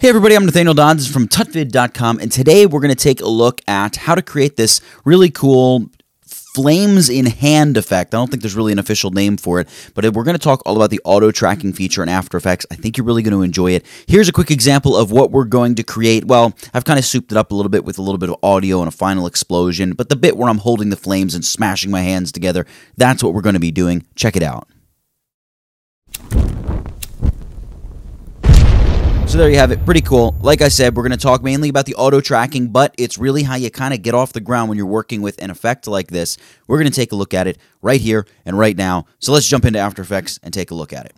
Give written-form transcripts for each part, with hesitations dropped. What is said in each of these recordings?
Hey everybody, I'm Nathaniel Dodds from tutvid.com, and today we're going to take a look at how to create this really cool flames in hand effect. I don't think there's really an official name for it, but we're going to talk all about the auto tracking feature in After Effects. I think you're really going to enjoy it. Here's a quick example of what we're going to create. Well, I've kind of souped it up a little bit with a little bit of audio and a final explosion, but the bit where I'm holding the flames and smashing my hands together, that's what we're going to be doing. Check it out. So there you have it. Pretty cool. Like I said, we're going to talk mainly about the auto tracking, but it's really how you kind of get off the ground when you're working with an effect like this. We're going to take a look at it right here and right now. So let's jump into After Effects and take a look at it.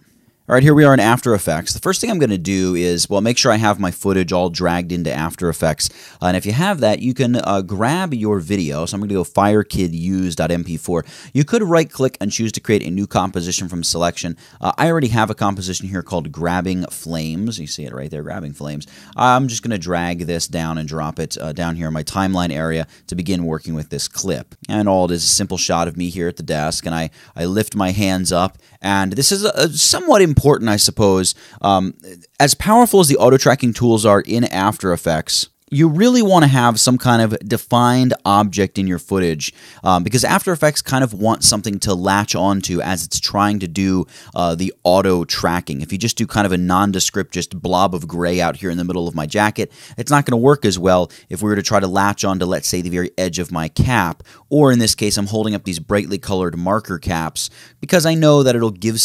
All right, here we are in After Effects. The first thing I'm going to do is, well, make sure I have my footage all dragged into After Effects. And if you have that, you can grab your video. So I'm going to go firekiduse.mp4. You could right-click and choose to create a new composition from selection. I already have a composition here called Grabbing Flames. You see it right there, Grabbing Flames. I'm just going to drag this down and drop it down here in my timeline area to begin working with this clip. And all it is a simple shot of me here at the desk, and I lift my hands up. And this is somewhat important, I suppose. As powerful as the auto tracking tools are in After Effects, you really want to have some kind of defined object in your footage because After Effects kind of wants something to latch onto as it's trying to do the auto tracking. If you just do kind of a nondescript, just blob of gray out here in the middle of my jacket, it's not going to work as well if we were to try to latch onto, let's say, the very edge of my cap, or in this case, I'm holding up these brightly colored marker caps because I know that it'll give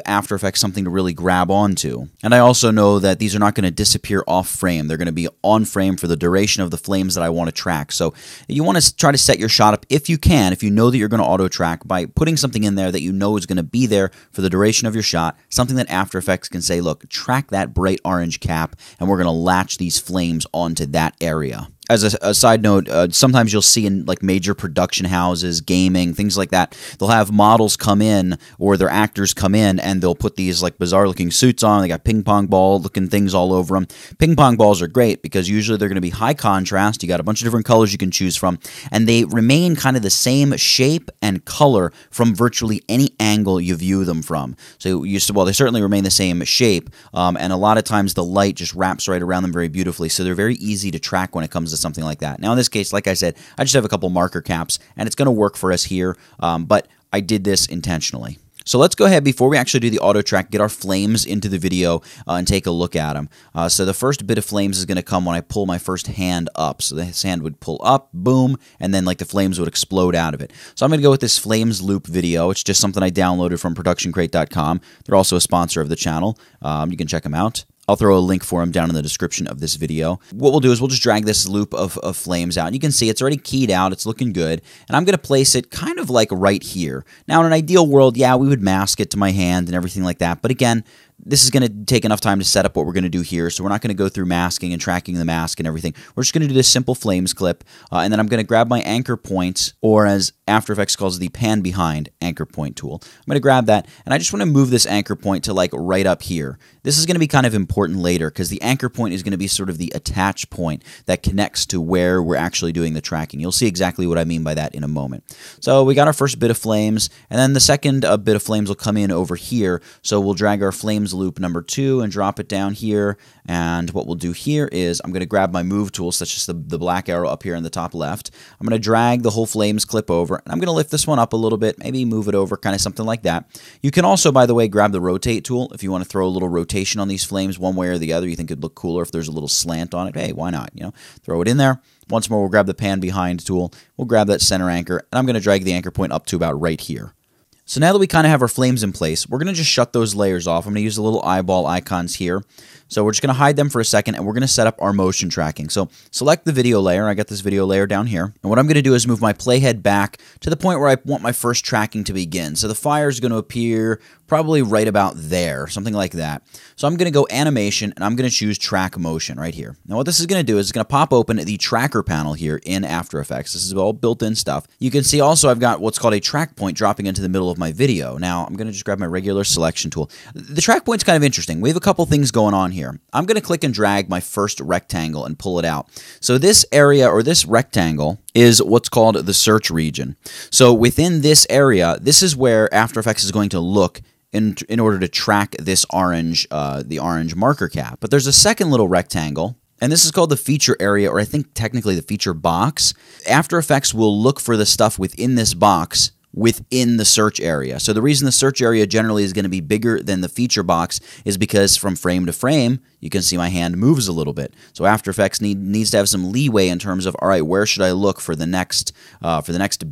After Effects something to really grab onto. And I also know that these are not going to disappear off frame. They're going to be on frame for the duration of the flames that I want to track. So you want to try to set your shot up if you can, if you know that you're going to auto track, by putting something in there that you know is going to be there for the duration of your shot, something that After Effects can say, look, track that bright orange cap, and we're going to latch these flames onto that area. As a side note, sometimes you'll see in like major production houses, gaming, things like that, they'll have models come in or their actors come in and they'll put these like bizarre looking suits on. They got ping pong ball looking things all over them. Ping pong balls are great because usually they're going to be high contrast. You got a bunch of different colors you can choose from, and they remain kind of the same shape and color from virtually any angle you view them from. So well, they certainly remain the same shape, and a lot of times the light just wraps right around them very beautifully. So they're very easy to track when it comes to something like that. Now in this case, like I said, I just have a couple marker caps and it's going to work for us here, but I did this intentionally. So let's go ahead, before we actually do the auto track, get our flames into the video and take a look at them. So the first bit of flames is going to come when I pull my first hand up. So this hand would pull up, boom, and then like the flames would explode out of it. So I'm going to go with this flames loop video. It's just something I downloaded from productioncrate.com. They're also a sponsor of the channel. You can check them out. I'll throw a link for them down in the description of this video. What we'll do is we'll just drag this loop of flames out. And you can see it's already keyed out. It's looking good. And I'm going to place it kind of like right here. Now, in an ideal world, yeah, we would mask it to my hand and everything like that. But again, this is going to take enough time to set up what we're going to do here, so we're not going to go through masking and tracking the mask and everything. We're just going to do this simple flames clip, and then I'm going to grab my anchor point, or as After Effects calls the pan behind anchor point tool. I'm going to grab that, and I just want to move this anchor point to like right up here. This is going to be kind of important later because the anchor point is going to be sort of the attach point that connects to where we're actually doing the tracking. You'll see exactly what I mean by that in a moment. So we got our first bit of flames, and then the second bit of flames will come in over here. So we'll drag our flames loop number 2 and drop it down here. And what we'll do here is I'm going to grab my move tool, so that's just the black arrow up here in the top left. I'm going to drag the whole flames clip over, and I'm going to lift this one up a little bit, maybe move it over, kind of something like that. You can also, by the way, grab the rotate tool if you want to throw a little rotation on these flames one way or the other. You think it'd look cooler if there's a little slant on it. Hey, why not? You know, throw it in there. Once more, we'll grab the pan behind tool. We'll grab that center anchor, and I'm going to drag the anchor point up to about right here. So now that we kind of have our flames in place, we're going to just shut those layers off. I'm going to use the little eyeball icons here. So we're just going to hide them for a second, and we're going to set up our motion tracking. So select the video layer. I got this video layer down here. And what I'm going to do is move my playhead back to the point where I want my first tracking to begin. So the fire is going to appear probably right about there, something like that. So I'm going to go animation, and I'm going to choose track motion right here. Now what this is going to do is it's going to pop open the tracker panel here in After Effects. This is all built-in stuff. You can see also I've got what's called a track point dropping into the middle of my video. Now I'm going to just grab my regular selection tool. The track point's kind of interesting. We have a couple things going on here. I'm going to click and drag my first rectangle and pull it out. So this area, or this rectangle, is what's called the search region. So within this area, this is where After Effects is going to look in order to track this orange, the orange marker cap. But there's a second little rectangle, and this is called the feature area, or I think technically the feature box. After Effects will look for the stuff within this box within the search area. So the reason the search area generally is going to be bigger than the feature box is because from frame to frame, you can see my hand moves a little bit. So After Effects needs to have some leeway in terms of, all right, where should I look for the next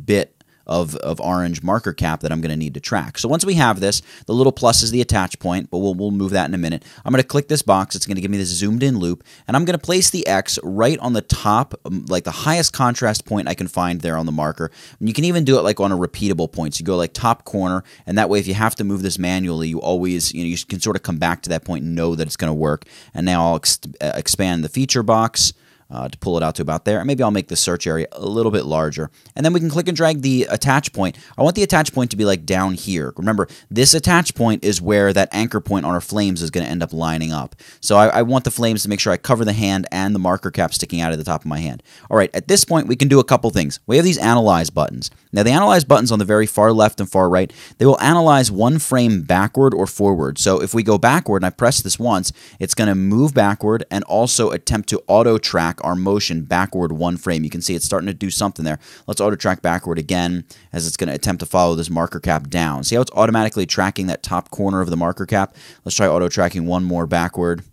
bit of orange marker cap that I'm going to need to track. So once we have this, the little plus is the attach point, but we'll move that in a minute. I'm going to click this box. It's going to give me this zoomed in loop, and I'm going to place the X right on the top, like the highest contrast point I can find there on the marker. And you can even do it like on a repeatable point. So you go like top corner, and that way if you have to move this manually, you always, you can sort of come back to that point and know that it's going to work. And now I'll expand the feature box to pull it out to about there. And maybe I'll make the search area a little bit larger. And then we can click and drag the attach point. I want the attach point to be like down here. Remember, this attach point is where that anchor point on our flames is going to end up lining up. So I want the flames to make sure I cover the hand and the marker cap sticking out of the top of my hand. All right, at this point, we can do a couple things. We have these analyze buttons. Now, the analyze buttons on the very far left and far right, they will analyze one frame backward or forward. So if we go backward and I press this once, it's going to move backward and also attempt to auto track our motion backward one frame. You can see it's starting to do something there. Let's auto track backward again as it's going to attempt to follow this marker cap down. See how it's automatically tracking that top corner of the marker cap? Let's try auto tracking one more backward.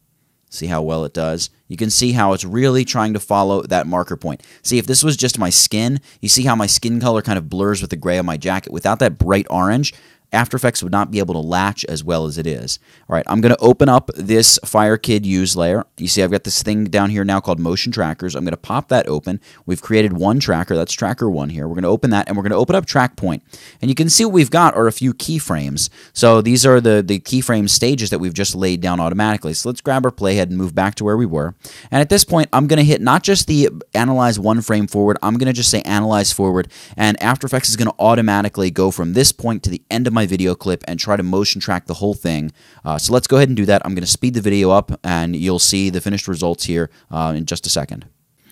See how well it does. You can see how it's really trying to follow that marker point. See, if this was just my skin, you see how my skin color kind of blurs with the gray on my jacket. Without that bright orange, After Effects would not be able to latch as well as it is. All right, I'm going to open up this FireKid use layer. You see I've got this thing down here now called Motion Trackers. I'm going to pop that open. We've created one tracker. That's tracker 1 here. We're going to open that, and we're going to open up Track Point. And you can see what we've got are a few keyframes. So these are the keyframe stages that we've just laid down automatically. So let's grab our playhead and move back to where we were. And at this point, I'm going to hit not just the Analyze one frame forward. I'm going to just say Analyze forward. And After Effects is going to automatically go from this point to the end of my video clip and try to motion track the whole thing. So let's go ahead and do that. I'm going to speed the video up, and you'll see the finished results here in just a second.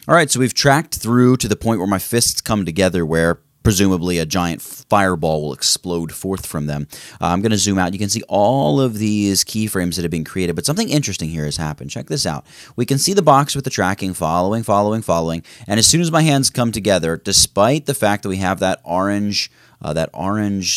All right, so we've tracked through to the point where my fists come together, where presumably a giant fireball will explode forth from them. I'm going to zoom out. You can see all of these keyframes that have been created, but something interesting here has happened. Check this out. We can see the box with the tracking following, and as soon as my hands come together, despite the fact that we have that orange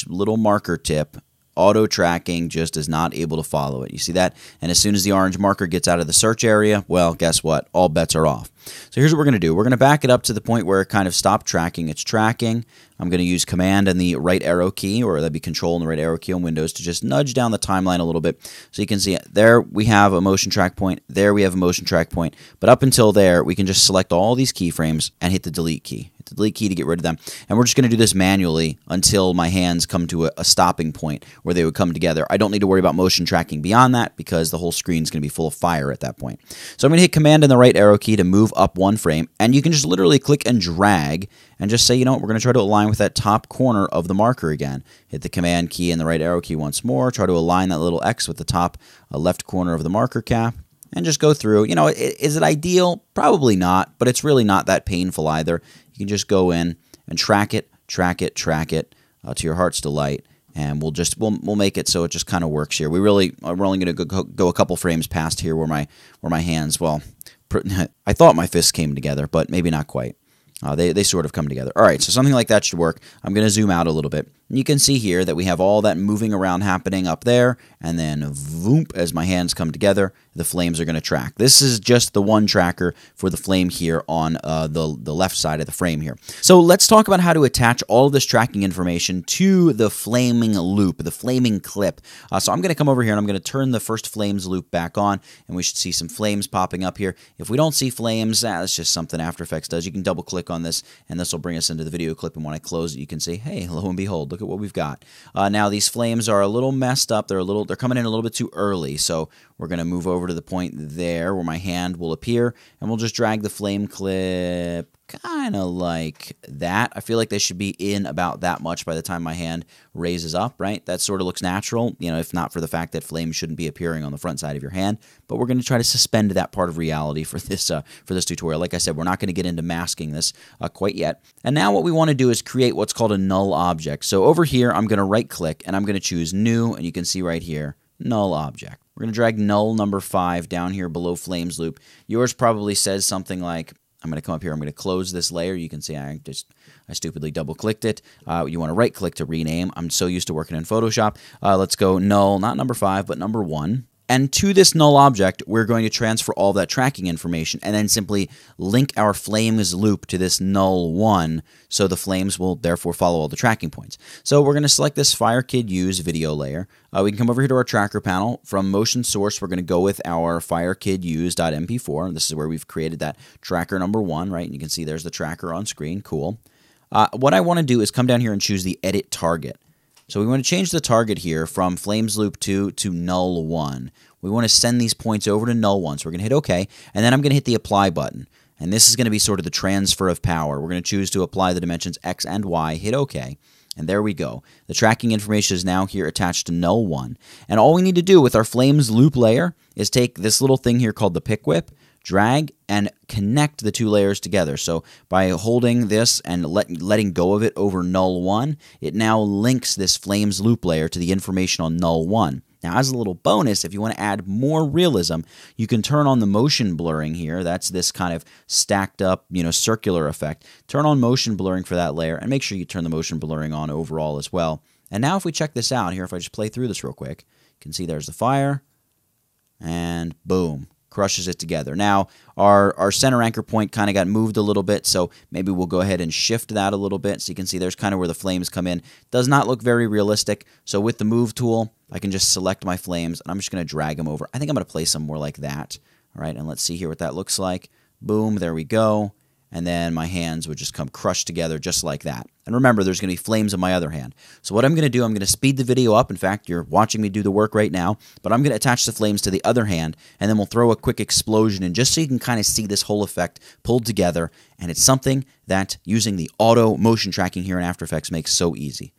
little marker tip, auto tracking just is not able to follow it. You see that? And as soon as the orange marker gets out of the search area, well, guess what? All bets are off. So here's what we're going to do. We're going to back it up to the point where it kind of stopped tracking. It's tracking. I'm going to use Command and the right arrow key, or that'd be Control and the right arrow key on Windows, to just nudge down the timeline a little bit. So you can see there we have a motion track point. There we have a motion track point. But up until there, we can just select all these keyframes and hit the delete key. Hit the delete key to get rid of them. And we're just going to do this manually until my hands come to a stopping point where they would come together. I don't need to worry about motion tracking beyond that because the whole screen is going to be full of fire at that point. So I'm going to hit Command and the right arrow key to move up one frame, and you can just literally click and drag and just say, you know what, we're going to try to align with that top corner of the marker again. Hit the Command key and the right arrow key once more, try to align that little X with the top left corner of the marker cap, and just go through. You know, is it ideal? Probably not, but it's really not that painful either. You can just go in and track it to your heart's delight. And we'll make it so it just kind of works here. We're only going to go a couple frames past here where my hands, well, I thought my fists came together, but maybe not quite. They sort of come together. All right, so something like that should work. I'm going to zoom out a little bit. And you can see here that we have all that moving around happening up there, and then voomp, as my hands come together, the flames are going to track. This is just the one tracker for the flame here on the left side of the frame here. So let's talk about how to attach all of this tracking information to the flaming loop, the flaming clip. So I'm going to come over here and I'm going to turn the first flames loop back on, and we should see some flames popping up here. If we don't see flames, that's just something After Effects does. You can double click on this, and this will bring us into the video clip, and when I close it, you can see, hey, lo and behold, look at what we've got. Now these flames are a little messed up. They're coming in a little bit too early, so we're going to move over to the point there where my hand will appear, and we'll just drag the flame clip kind of like that. I feel like they should be in about that much by the time my hand raises up, right? That sort of looks natural, if not for the fact that flames shouldn't be appearing on the front side of your hand. But we're going to try to suspend that part of reality for this tutorial. Like I said, we're not going to get into masking this quite yet. And now what we want to do is create what's called a null object. So over here, I'm going to right-click, and I'm going to choose New, and you can see right here, Null Object. We're going to drag null number 5 down here below Flames Loop. Yours probably says something like, I'm going to come up here, I'm going to close this layer. You can see I stupidly double-clicked it. You want to right-click to rename. I'm so used to working in Photoshop. Let's go null, not number 5, but number 1. And to this null object, we're going to transfer all that tracking information and then simply link our flames loop to this null 1, so the flames will therefore follow all the tracking points. So we're going to select this FireKid Use video layer. We can come over here to our tracker panel. From motion source, we're going to go with our FireKidUse.mp4. This is where we've created that tracker number 1, right? And you can see there's the tracker on screen. Cool. What I want to do is come down here and choose the Edit Target. So we want to change the target here from Flames Loop 2 to Null 1. We want to send these points over to Null 1. So we're going to hit OK, and then I'm going to hit the Apply button. And this is going to be sort of the transfer of power. We're going to choose to apply the dimensions X and Y, hit OK, and there we go. The tracking information is now here attached to Null 1. And all we need to do with our Flames Loop layer is take this little thing here called the Pick Whip, drag, and connect the two layers together. So by holding this and letting go of it over Null 1, it now links this Flames Loop layer to the information on Null 1. Now, as a little bonus, if you want to add more realism, you can turn on the motion blurring here. That's this kind of stacked up, circular effect. Turn on motion blurring for that layer, and make sure you turn the motion blurring on overall as well. And now if we check this out here, if I just play through this real quick, you can see there's the fire, and boom. Crushes it together. Now, our center anchor point kind of got moved a little bit, so maybe we'll go ahead and shift that a little bit so you can see there's kind of where the flames come in. Does not look very realistic, so with the Move tool, I can just select my flames, and I'm just going to drag them over. I think I'm going to place them more like that. All right, and let's see here what that looks like. Boom, there we go. And then my hands would just come crushed together just like that. And remember, there's going to be flames in my other hand. So what I'm going to do, I'm going to speed the video up. In fact, you're watching me do the work right now. But I'm going to attach the flames to the other hand, and then we'll throw a quick explosion in just so you can kind of see this whole effect pulled together. And it's something that using the auto motion tracking here in After Effects makes so easy.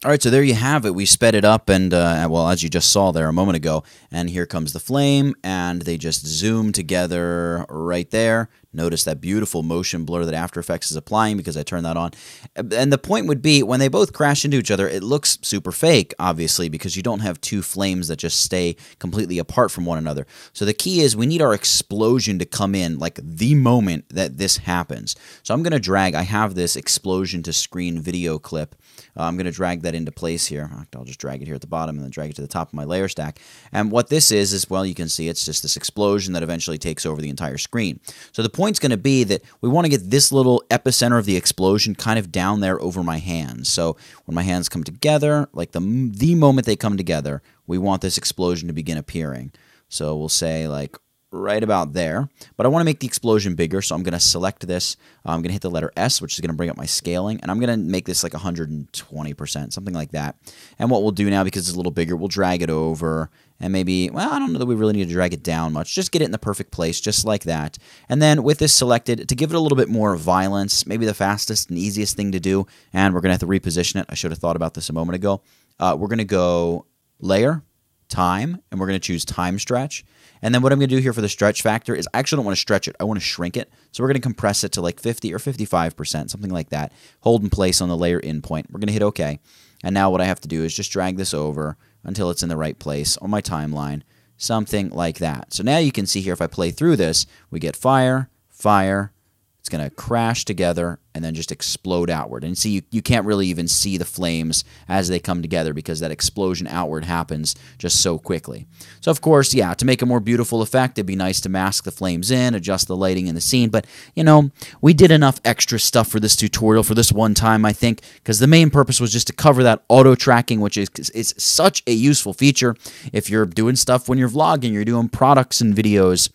All right, so there you have it. We sped it up, and, well, as you just saw there a moment ago, and here comes the flame, and they just zoom together right there. Notice that beautiful motion blur that After Effects is applying because I turned that on. And the point would be, when they both crash into each other, it looks super fake, obviously, because you don't have two flames that just stay completely apart from one another. So the key is we need our explosion to come in like the moment that this happens. So I'm going to drag, I have this explosion to screen video clip. I'm going to drag that into place here. I'll just drag it here at the bottom and then drag it to the top of my layer stack. And what this is, well, you can see it's just this explosion that eventually takes over the entire screen. So the point's going to be that we want to get this little epicenter of the explosion kind of down there over my hands. So when my hands come together, like the moment they come together, we want this explosion to begin appearing. So we'll say like right about there, but I want to make the explosion bigger, so I'm going to select this. I'm going to hit the letter S, which is going to bring up my scaling, and I'm going to make this like 120%, something like that. And what we'll do now, because it's a little bigger, we'll drag it over, and maybe, well, I don't know that we really need to drag it down much. Just get it in the perfect place, just like that. And then with this selected, to give it a little bit more violence, maybe the fastest and easiest thing to do, and we're going to have to reposition it. I should have thought about this a moment ago. We're going to go Layer, Time, and we're going to choose Time Stretch. And then what I'm going to do here for the stretch factor is I actually don't want to stretch it. I want to shrink it. So we're going to compress it to like 50 or 55%, something like that. Hold in place on the layer in point. We're going to hit OK. And now what I have to do is just drag this over until it's in the right place on my timeline, something like that. So now you can see here if I play through this, we get fire, fire. It's going to crash together and then just explode outward. And see, you can't really even see the flames as they come together because that explosion outward happens just so quickly. So, of course, yeah, to make a more beautiful effect, it'd be nice to mask the flames in, adjust the lighting in the scene. But, you know, we did enough extra stuff for this tutorial for this one time, I think, because the main purpose was just to cover that auto tracking, which is such a useful feature if you're doing stuff when you're vlogging, you're doing products and videos.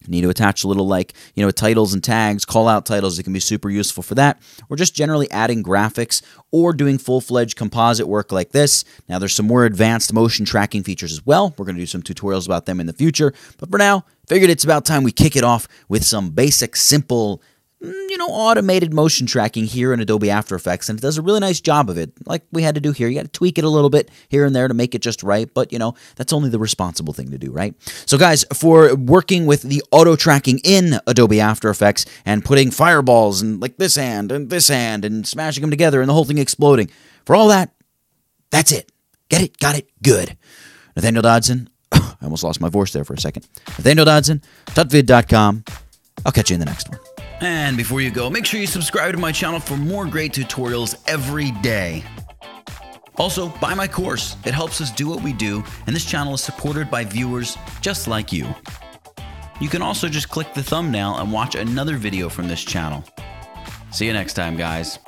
You need to attach a little titles and tags, call out titles. It can be super useful for that. Or just generally adding graphics or doing full-fledged composite work like this. Now there's some more advanced motion tracking features as well. We're going to do some tutorials about them in the future. But for now, figured it's about time we kick it off with some basic, simple, automated motion tracking here in Adobe After Effects, and it does a really nice job of it, like we had to do here. You got to tweak it a little bit here and there to make it just right, but, that's only the responsible thing to do, right? So, guys, for working with the auto tracking in Adobe After Effects and putting fireballs and like this hand and smashing them together and the whole thing exploding, for all that, that's it. Get it? Got it? Good. Nathaniel Dodson. I almost lost my voice there for a second. Nathaniel Dodson, tutvid.com. I'll catch you in the next one. And before you go, make sure you subscribe to my channel for more great tutorials every day. Also, buy my course. It helps us do what we do, and this channel is supported by viewers just like you. You can also just click the thumbnail and watch another video from this channel. See you next time, guys.